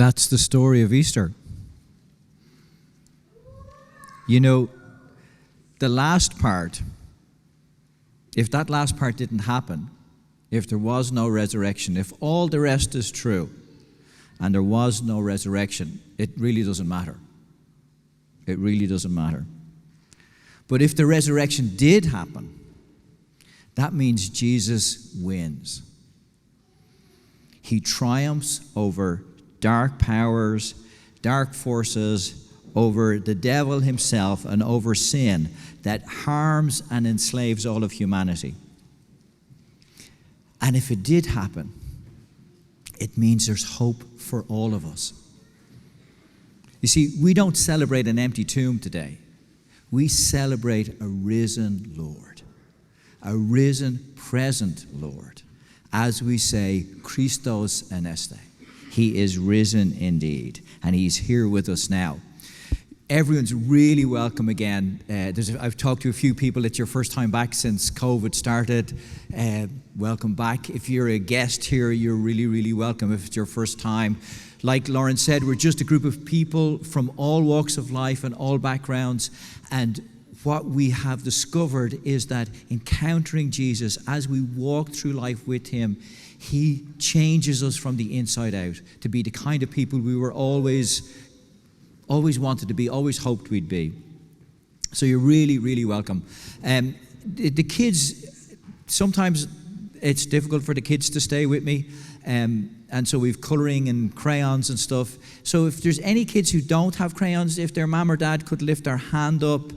That's the story of Easter. You know, the last part, if that last part didn't happen, if there was no resurrection, if all the rest is true and there was no resurrection, it really doesn't matter. It really doesn't matter. But if the resurrection did happen, that means Jesus wins. He triumphs over dark powers, dark forces, over the devil himself, and over sin that harms and enslaves all of humanity. And if it did happen, it means there's hope for all of us. You see, we don't celebrate an empty tomb today. We celebrate a risen Lord, a risen present Lord, as we say, Christos aneste. He is risen indeed, and he's here with us now. Everyone's really welcome again. I've talked to a few people. It's your first time back since COVID started. Welcome back. If you're a guest here, you're really, really welcome if it's your first time. Like Lauren said, we're just a group of people from all walks of life and all backgrounds. And what we have discovered is that encountering Jesus, as we walk through life with him, he changes us from the inside out to be the kind of people we were always wanted to be, always hoped we'd be. So you're really, really welcome. The kids, sometimes it's difficult for the kids to stay with me. And so we've colouring and crayons and stuff. So if there's any kids who don't have crayons, if their mum or dad could lift their hand up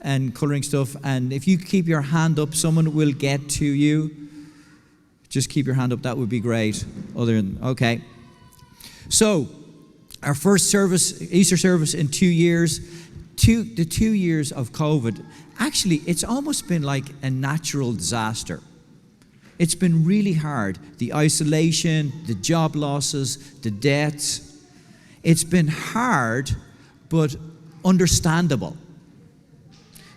and colouring stuff, and if you keep your hand up, someone will get to you. Just keep your hand up, that would be great. Okay. So, our first service, Easter service in 2 years, the 2 years of COVID, actually, it's almost been like a natural disaster. It's been really hard. The isolation, the job losses, the deaths. It's been hard, but understandable.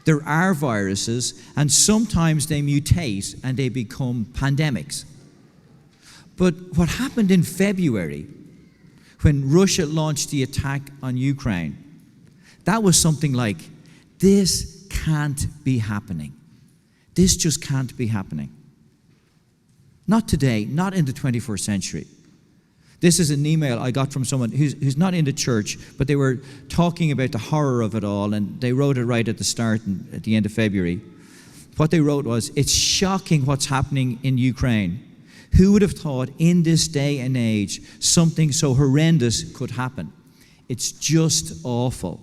There are viruses, and sometimes they mutate and they become pandemics. But what happened in February, when Russia launched the attack on Ukraine, that was something like, this can't be happening. This just can't be happening. Not today, not in the 21st century. This is an email I got from someone who's not in the church, but they were talking about the horror of it all, and they wrote it right at the start and at the end of February. What they wrote was, it's shocking what's happening in Ukraine. Who would have thought in this day and age something so horrendous could happen? It's just awful.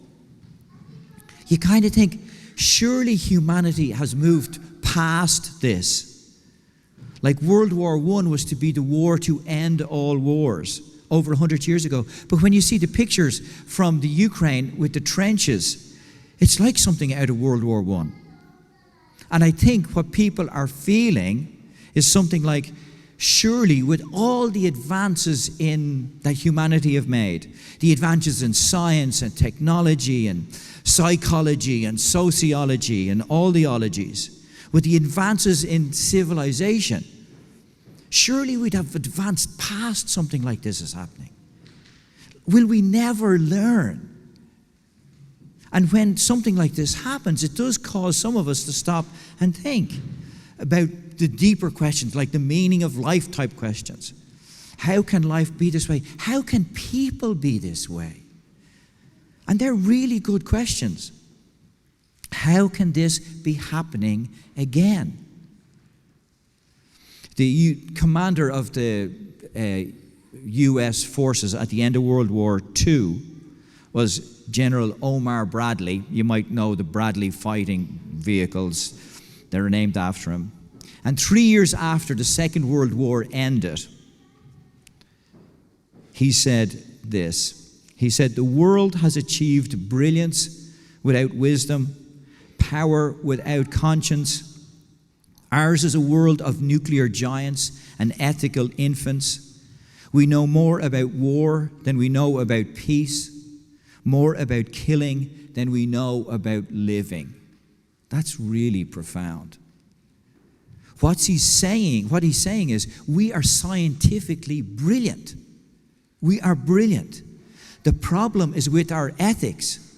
You kind of think, surely humanity has moved past this. Like World War I was to be the war to end all wars over 100 years ago. But when you see the pictures from the Ukraine with the trenches, it's like something out of World War I. And I think what people are feeling is something like, surely with all the advances that humanity have made, the advances in science and technology and psychology and sociology and all the ologies, with the advances in civilization, surely we'd have advanced past something like this is happening. Will we never learn? And when something like this happens, it does cause some of us to stop and think about the deeper questions, like the meaning of life type questions. How can life be this way? How can people be this way? And they're really good questions. How can this be happening again? The commander of the U.S. forces at the end of World War II was General Omar Bradley. You might know the Bradley fighting vehicles. They're named after him. And 3 years after the Second World War ended, he said this. He said, the world has achieved brilliance without wisdom, power without conscience. Ours is a world of nuclear giants and ethical infants. We know more about war than we know about peace, more about killing than we know about living. That's really profound. What he's saying is, we are scientifically brilliant. We are brilliant. The problem is with our ethics,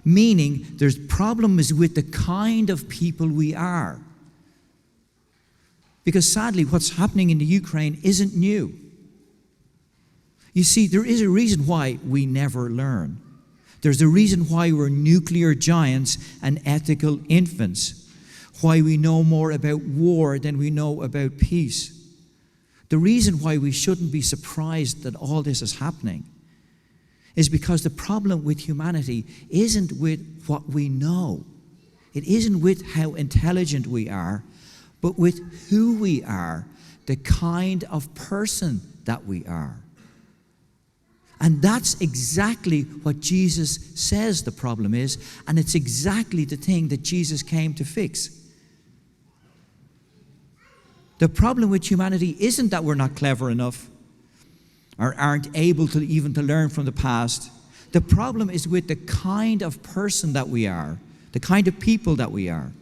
meaning there's problem is with the kind of people we are. Because sadly, what's happening in the Ukraine isn't new. You see, there is a reason why we never learn. There's a reason why we're nuclear giants and ethical infants, why we know more about war than we know about peace. The reason why we shouldn't be surprised that all this is happening is because the problem with humanity isn't with what we know. It isn't with how intelligent we are, but with who we are, the kind of person that we are. And that's exactly what Jesus says the problem is, and it's exactly the thing that Jesus came to fix. The problem with humanity isn't that we're not clever enough or aren't able to even to learn from the past. The problem is with the kind of person that we are, the kind of people that we are.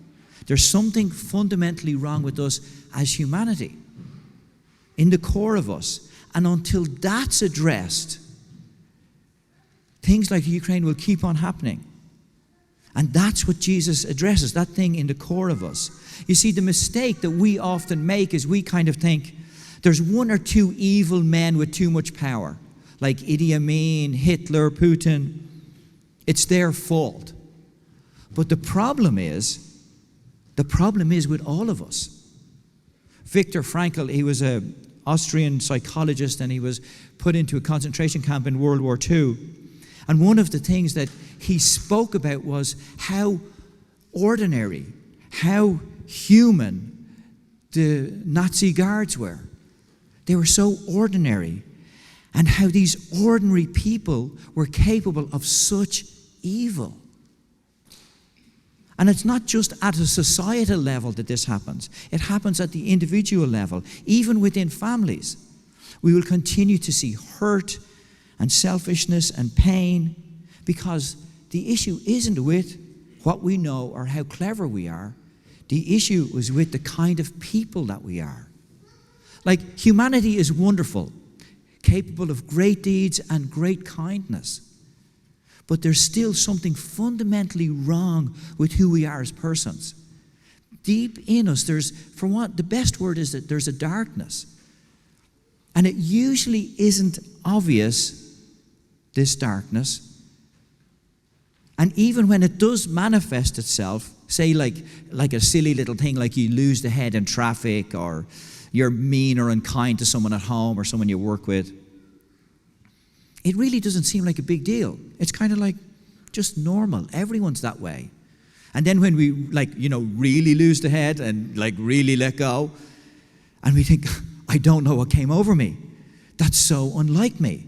There's something fundamentally wrong with us as humanity, in the core of us. And until that's addressed, things like Ukraine will keep on happening. And that's what Jesus addresses, that thing in the core of us. You see, the mistake that we often make is we kind of think there's one or two evil men with too much power, like Idi Amin, Hitler, Putin. It's their fault. But the problem is with all of us. Viktor Frankl, he was an Austrian psychologist, and he was put into a concentration camp in World War II. And one of the things that he spoke about was how ordinary, how human the Nazi guards were. They were so ordinary, and how these ordinary people were capable of such evil. And it's not just at a societal level that this happens. It happens at the individual level, even within families. We will continue to see hurt and selfishness and pain, because the issue isn't with what we know or how clever we are. The issue is with the kind of people that we are. Like, humanity is wonderful, capable of great deeds and great kindness. But there's still something fundamentally wrong with who we are as persons. Deep in us, the best word is that there's a darkness. And it usually isn't obvious, this darkness. And even when it does manifest itself, say like a silly little thing, like you lose the head in traffic, or you're mean or unkind to someone at home or someone you work with, it really doesn't seem like a big deal. It's kind of like just normal. Everyone's that way. And then when we really lose the head and really let go, and we think, I don't know what came over me. That's so unlike me,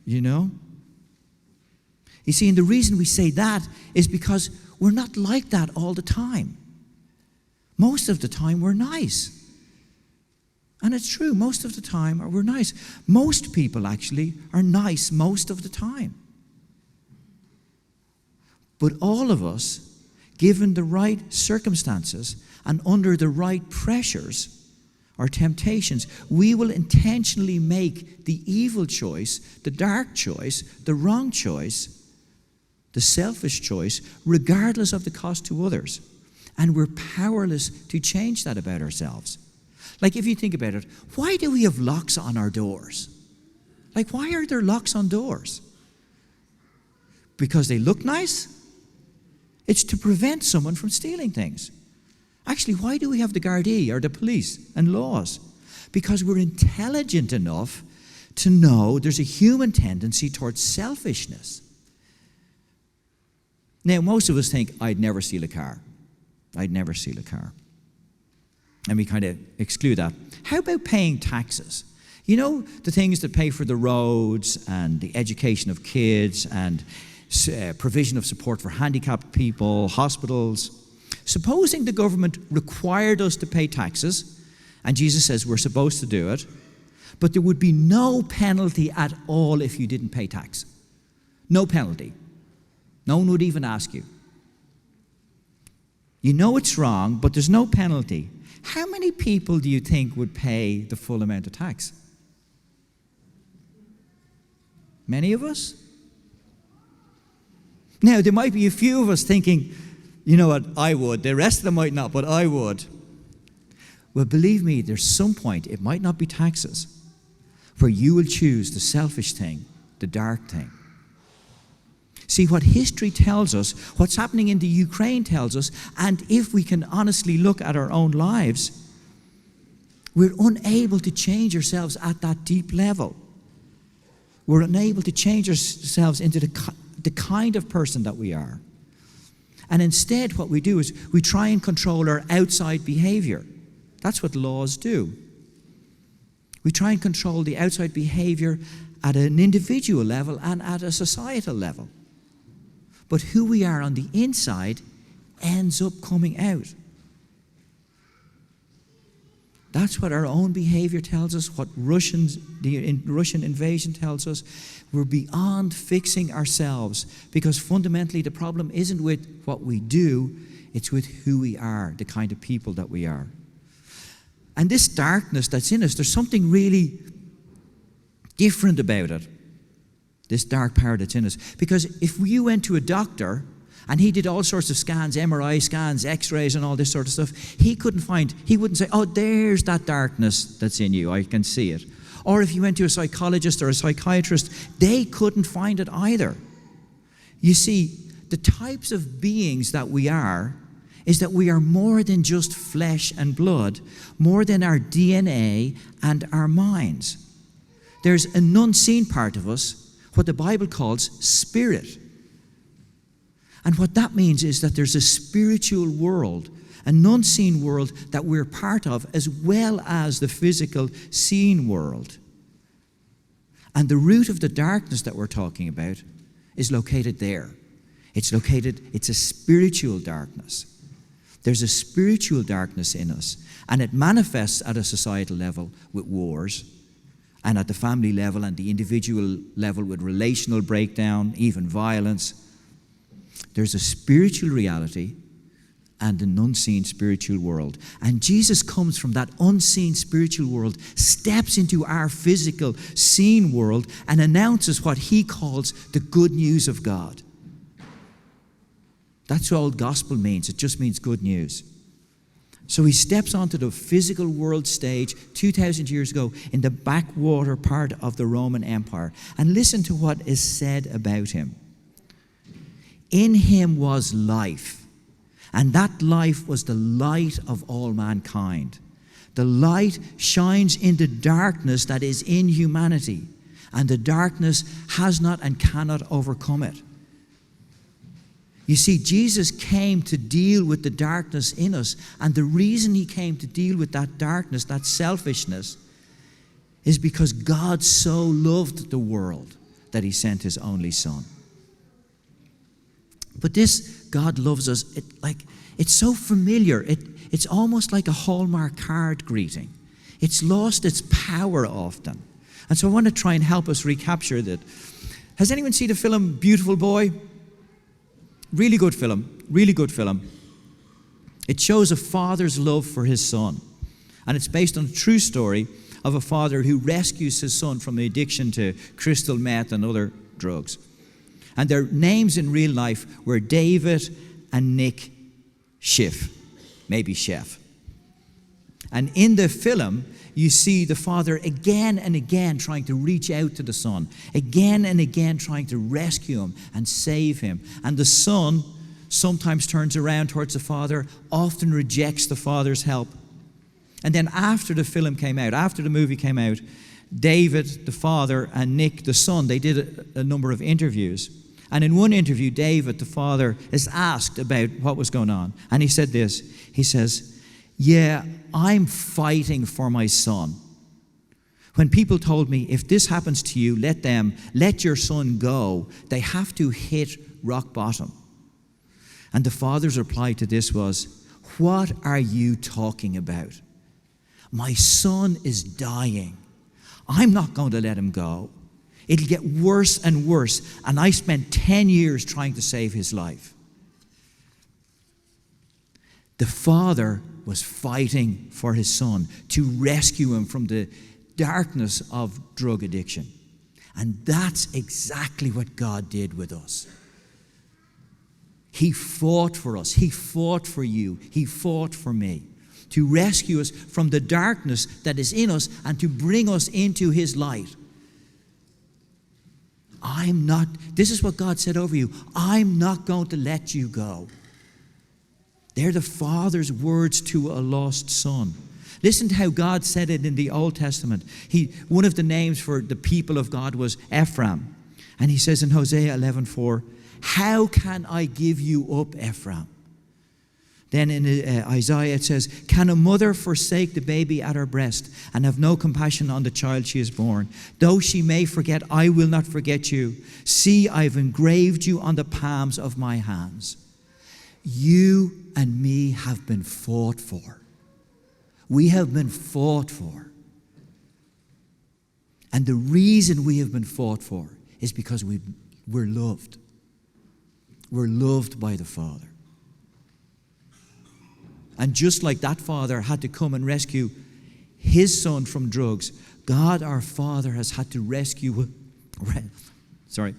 you know? You see, and the reason we say that is because we're not like that all the time. Most of the time we're nice. And it's true, most of the time we're nice. Most people actually are nice most of the time. But all of us, given the right circumstances and under the right pressures or temptations, we will intentionally make the evil choice, the dark choice, the wrong choice, the selfish choice, regardless of the cost to others. And we're powerless to change that about ourselves. Like, if you think about it, why do we have locks on our doors? Like, why are there locks on doors? Because they look nice? It's to prevent someone from stealing things. Actually, why do we have the Gardaí or the police and laws? Because we're intelligent enough to know there's a human tendency towards selfishness. Now, most of us think, I'd never steal a car. I'd never steal a car. And we kind of exclude that. How about paying taxes? You know, the things that pay for the roads and the education of kids and provision of support for handicapped people, hospitals. Supposing the government required us to pay taxes, and Jesus says we're supposed to do it, but there would be no penalty at all if you didn't pay tax. No penalty. No one would even ask you. You know it's wrong, but there's no penalty. How many people do you think would pay the full amount of tax? Many of us? Now, there might be a few of us thinking, you know what, I would. The rest of them might not, but I would. Well, believe me, there's some point, it might not be taxes, where you will choose the selfish thing, the dark thing. See, what history tells us, what's happening in the Ukraine tells us, and if we can honestly look at our own lives, we're unable to change ourselves at that deep level. We're unable to change ourselves into the kind of person that we are. And instead, what we do is we try and control our outside behavior. That's what laws do. We try and control the outside behavior at an individual level and at a societal level. But who we are on the inside ends up coming out. That's what our own behavior tells us, what the Russian invasion tells us. We're beyond fixing ourselves, because fundamentally the problem isn't with what we do, it's with who we are, the kind of people that we are. And this darkness that's in us, there's something really different about it, this dark power that's in us. Because if you went to a doctor and he did all sorts of scans, MRI scans, X-rays and all this sort of stuff, he wouldn't say, oh, there's that darkness that's in you, I can see it. Or if you went to a psychologist or a psychiatrist, they couldn't find it either. You see, the types of beings that we are is that we are more than just flesh and blood, more than our DNA and our minds. There's an unseen part of us, what the Bible calls spirit. And what that means is that there's a spiritual world, an unseen world that we're part of, as well as the physical seen world. And the root of the darkness that we're talking about is located there. It's a spiritual darkness. There's a spiritual darkness in us, and it manifests at a societal level with wars, and at the family level and the individual level with relational breakdown, even violence. There's a spiritual reality and an unseen spiritual world. And Jesus comes from that unseen spiritual world, steps into our physical seen world, and announces what he calls the good news of God. That's what gospel means. It just means good news. So he steps onto the physical world stage 2,000 years ago in the backwater part of the Roman Empire. And listen to what is said about him. In him was life, and that life was the light of all mankind. The light shines in the darkness that is in humanity, and the darkness has not and cannot overcome it. You see, Jesus came to deal with the darkness in us, and the reason he came to deal with that darkness, that selfishness, is because God so loved the world that he sent his only Son. But this God loves us, it's so familiar. It's almost like a Hallmark card greeting. It's lost its power often. And so I want to try and help us recapture that. Has anyone seen the film Beautiful Boy? Really good film, really good film. It shows a father's love for his son. And it's based on a true story of a father who rescues his son from the addiction to crystal meth and other drugs. And their names in real life were David and Nick Schiff, maybe Chef. And in the film, you see the father again and again trying to reach out to the son, again and again trying to rescue him and save him. And the son sometimes turns around towards the father, often rejects the father's help. And then after the film came out, after the movie came out, David, the father, and Nick, the son, they did a number of interviews. And in one interview, David, the father, is asked about what was going on. And he said this. He says, yeah, I'm fighting for my son. When people told me, if this happens to you, let your son go, they have to hit rock bottom. And the father's reply to this was, what are you talking about? My son is dying. I'm not going to let him go. It'll get worse and worse. And I spent 10 years trying to save his life. The father was fighting for his son to rescue him from the darkness of drug addiction. And that's exactly what God did with us. He fought for us. He fought for you. He fought for me to rescue us from the darkness that is in us and to bring us into his light. This is what God said over you. I'm not going to let you go. They're the Father's words to a lost son. Listen to how God said it in the Old Testament. One of the names for the people of God was Ephraim. And he says in Hosea 11:4, how can I give you up, Ephraim? Then in Isaiah it says, can a mother forsake the baby at her breast and have no compassion on the child she has born? Though she may forget, I will not forget you. See, I've engraved you on the palms of my hands. You and me have been fought for. We have been fought for. And the reason we have been fought for is because we're loved. We're loved by the Father. And just like that father had to come and rescue his son from drugs, God our Father has had to rescue... Sorry.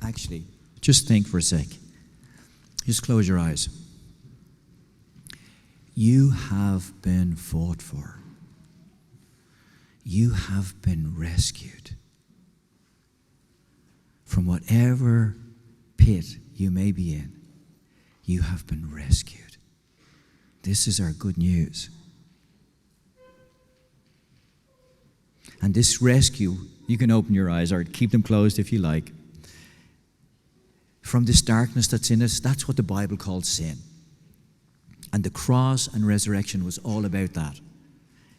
Actually, just think for a sec. Just close your eyes. You have been fought for. You have been rescued from whatever pit you may be in. You have been rescued. This is our good news. And this rescue, you can open your eyes or keep them closed if you like. From this darkness that's in us, that's what the Bible calls sin. And the cross and resurrection was all about that.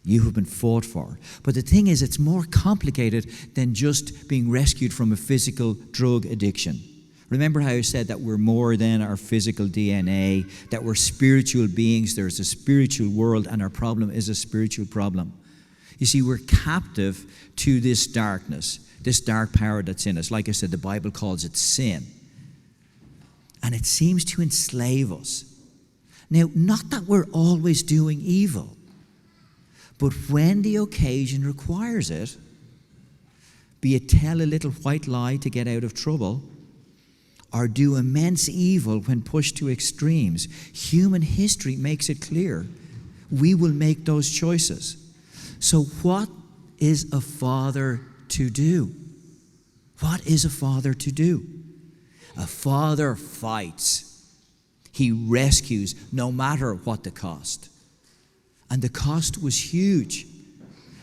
You have been fought for. But the thing is, it's more complicated than just being rescued from a physical drug addiction. Remember how I said that we're more than our physical DNA, that we're spiritual beings, there's a spiritual world, and our problem is a spiritual problem. You see, we're captive to this darkness, this dark power that's in us. Like I said, the Bible calls it sin. And it seems to enslave us. Now, not that we're always doing evil, but when the occasion requires it, be it tell a little white lie to get out of trouble, or do immense evil when pushed to extremes, human history makes it clear we will make those choices. So what is a father to do? What is a father to do? A father fights. He rescues no matter what the cost. And the cost was huge.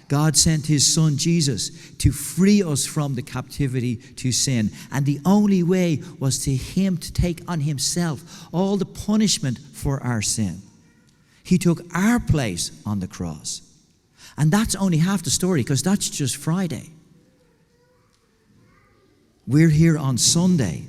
God sent his son Jesus to free us from the captivity to sin. And the only way was to him to take on himself all the punishment for our sin. He took our place on the cross. And that's only half the story, because that's just Friday. We're here on Sunday.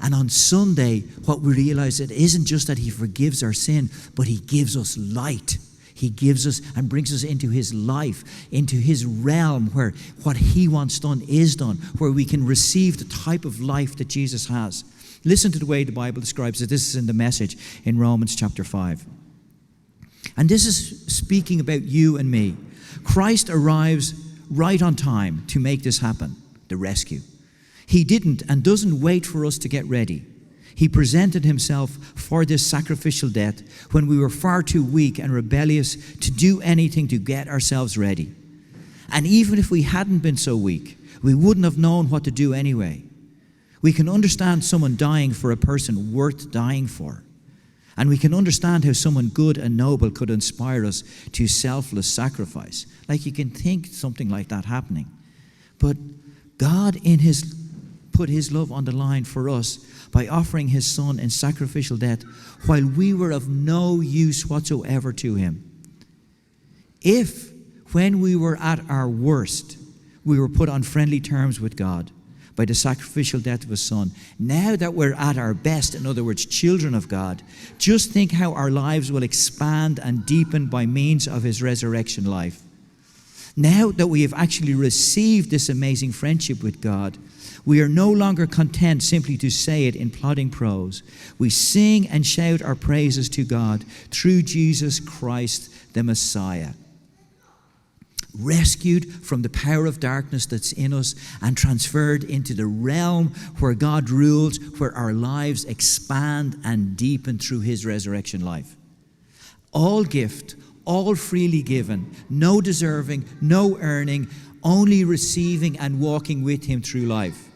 And on Sunday, what we realize, it isn't just that he forgives our sin, but he gives us light. He gives us and brings us into his life, into his realm where what he wants done is done, where we can receive the type of life that Jesus has. Listen to the way the Bible describes it. This is in the Message in Romans chapter 5. And this is speaking about you and me. Christ arrives right on time to make this happen, the rescue. He didn't and doesn't wait for us to get ready. He presented himself for this sacrificial death when we were far too weak and rebellious to do anything to get ourselves ready. And even if we hadn't been so weak, we wouldn't have known what to do anyway. We can understand someone dying for a person worth dying for. And we can understand how someone good and noble could inspire us to selfless sacrifice. Like you can think something like that happening. But God put his love on the line for us by offering his son in sacrificial death while we were of no use whatsoever to him. If, when we were at our worst, we were put on friendly terms with God by the sacrificial death of his son, now that we're at our best, in other words, children of God, just think how our lives will expand and deepen by means of his resurrection life. Now that we have actually received this amazing friendship with God, we are no longer content simply to say it in plodding prose. We sing and shout our praises to God through Jesus Christ, the Messiah. Rescued from the power of darkness that's in us and transferred into the realm where God rules, where our lives expand and deepen through his resurrection life. All gift, all freely given, no deserving, no earning, only receiving and walking with him through life.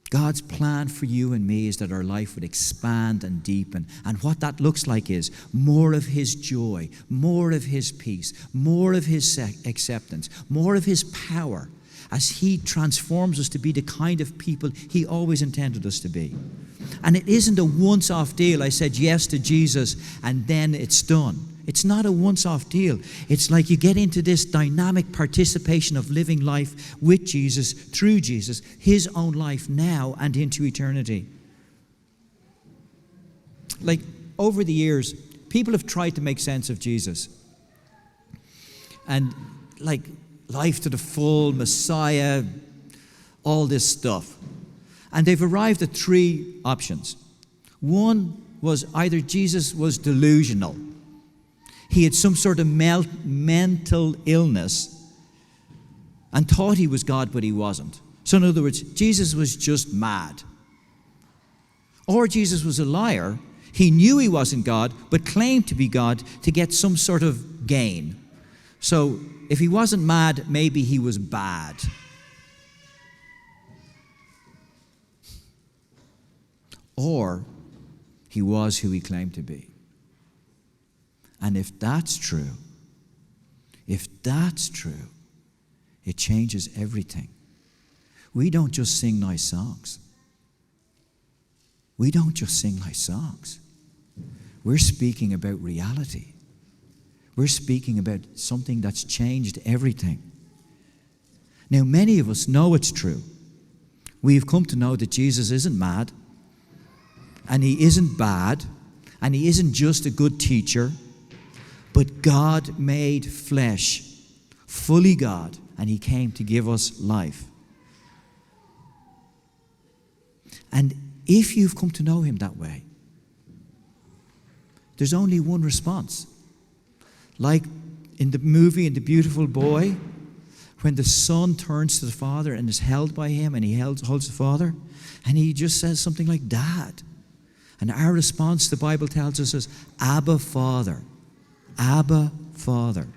God's plan for you and me is that our life would expand and deepen. And what that looks like is more of his joy, more of his peace, more of his acceptance, more of his power as he transforms us to be the kind of people he always intended us to be. And it isn't a once-off deal. I said yes to Jesus and then it's done. It's not a once-off deal. It's like you get into this dynamic participation of living life with Jesus, through Jesus, his own life now and into eternity. Like, over the years, people have tried to make sense of Jesus. And, like, life to the full, Messiah, all this stuff. And they've arrived at three options. One was either Jesus was delusional. He had some sort of mental illness and thought he was God, but he wasn't. So in other words, Jesus was just mad. Or Jesus was a liar. He knew he wasn't God, but claimed to be God to get some sort of gain. So if he wasn't mad, maybe he was bad. Or he was who he claimed to be. And if that's true, it changes everything. We don't just sing nice songs. We don't just sing nice songs. We're speaking about reality. We're speaking about something that's changed everything. Now, many of us know it's true. We've come to know that Jesus isn't mad, and he isn't bad, and he isn't just a good teacher, but God made flesh, fully God, and he came to give us life. And if you've come to know him that way, there's only one response. Like in the movie In the Beautiful Boy, when the son turns to the father and is held by him, and he holds the father, and he just says something like, Dad. And our response, the Bible tells us, is, Abba, Father. Abba, Father.